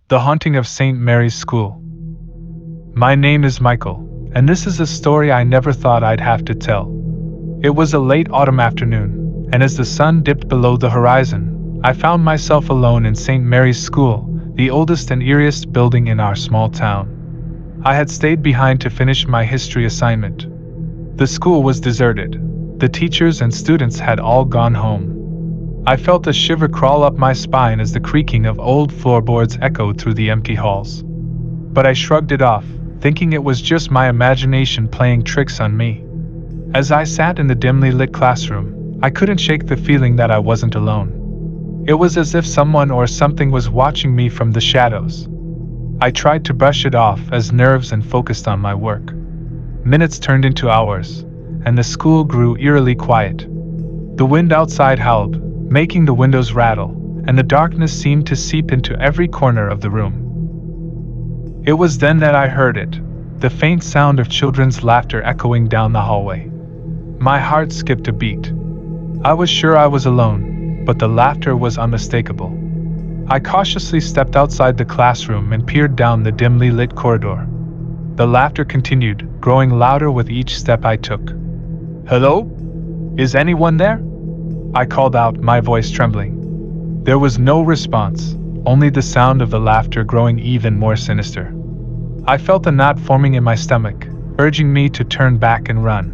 The Haunting of St. Mary's School. My name is Michael, and this is a story I never thought I'd have to tell. It was a late autumn afternoon, and as the sun dipped below the horizon, I found myself alone in St. Mary's School, the oldest and eeriest building in our small town. I had stayed behind to finish my history assignment. The school was deserted. The teachers and students had all gone home. I felt a shiver crawl up my spine as the creaking of old floorboards echoed through the empty halls. But I shrugged it off, thinking it was just my imagination playing tricks on me. As I sat in the dimly lit classroom, I couldn't shake the feeling that I wasn't alone. It was as if someone or something was watching me from the shadows. I tried to brush it off as nerves and focused on my work. Minutes turned into hours, and the school grew eerily quiet. The wind outside howled, making the windows rattle, and the darkness seemed to seep into every corner of the room. It was then that I heard it, the faint sound of children's laughter echoing down the hallway. My heart skipped a beat. I was sure I was alone, but the laughter was unmistakable. I cautiously stepped outside the classroom and peered down the dimly lit corridor. The laughter continued, growing louder with each step I took. "Hello? Is anyone there?" I called out, my voice trembling. There was no response, only the sound of the laughter growing even more sinister. I felt a knot forming in my stomach, urging me to turn back and run.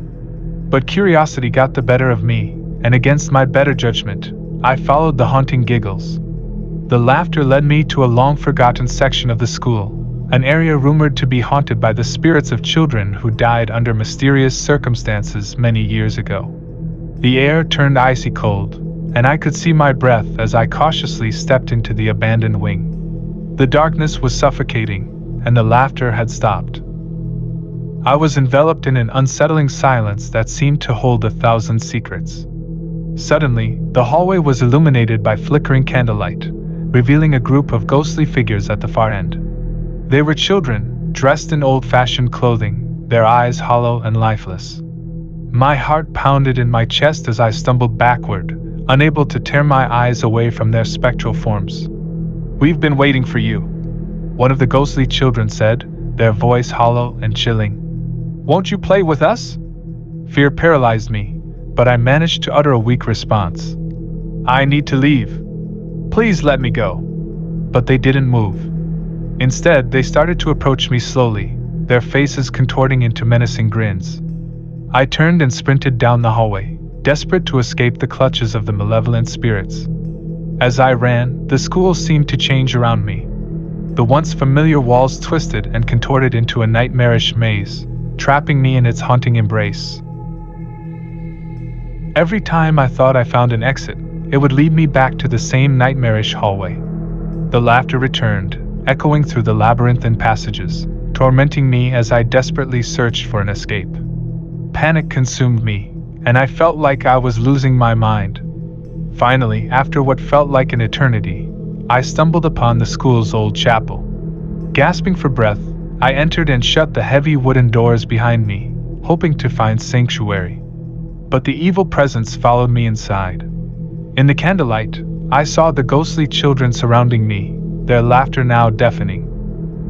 But curiosity got the better of me, and against my better judgment, I followed the haunting giggles. The laughter led me to a long-forgotten section of the school, an area rumored to be haunted by the spirits of children who died under mysterious circumstances many years ago. The air turned icy cold, and I could see my breath as I cautiously stepped into the abandoned wing. The darkness was suffocating, and the laughter had stopped. I was enveloped in an unsettling silence that seemed to hold 1,000 secrets. Suddenly, the hallway was illuminated by flickering candlelight, revealing a group of ghostly figures at the far end. They were children, dressed in old-fashioned clothing, their eyes hollow and lifeless. My heart pounded in my chest as I stumbled backward, unable to tear my eyes away from their spectral forms. "We've been waiting for you," one of the ghostly children said, their voice hollow and chilling. "Won't you play with us?" Fear paralyzed me, but I managed to utter a weak response. "I need to leave. Please let me go." But they didn't move. Instead, they started to approach me slowly, their faces contorting into menacing grins. I turned and sprinted down the hallway, desperate to escape the clutches of the malevolent spirits. As I ran, the school seemed to change around me. The once familiar walls twisted and contorted into a nightmarish maze, trapping me in its haunting embrace. Every time I thought I found an exit, it would lead me back to the same nightmarish hallway. The laughter returned, echoing through the labyrinthine passages, tormenting me as I desperately searched for an escape. Panic consumed me, and I felt like I was losing my mind. Finally, after what felt like an eternity, I stumbled upon the school's old chapel. Gasping for breath, I entered and shut the heavy wooden doors behind me, hoping to find sanctuary. But the evil presence followed me inside. In the candlelight, I saw the ghostly children surrounding me, their laughter now deafening.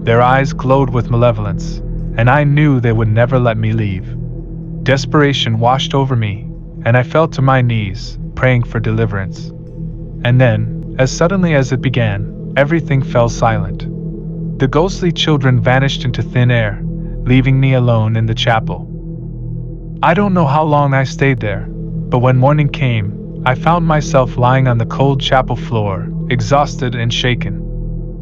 Their eyes glowed with malevolence, and I knew they would never let me leave. Desperation washed over me, and I fell to my knees, praying for deliverance. And then, as suddenly as it began, everything fell silent. The ghostly children vanished into thin air, leaving me alone in the chapel. I don't know how long I stayed there, but when morning came, I found myself lying on the cold chapel floor, exhausted and shaken.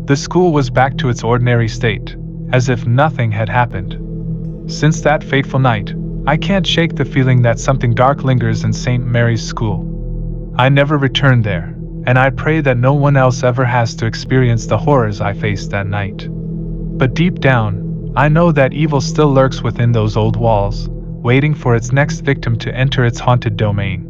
The school was back to its ordinary state, as if nothing had happened. Since that fateful night, I can't shake the feeling that something dark lingers in St. Mary's School. I never returned there, and I pray that no one else ever has to experience the horrors I faced that night. But deep down, I know that evil still lurks within those old walls, waiting for its next victim to enter its haunted domain.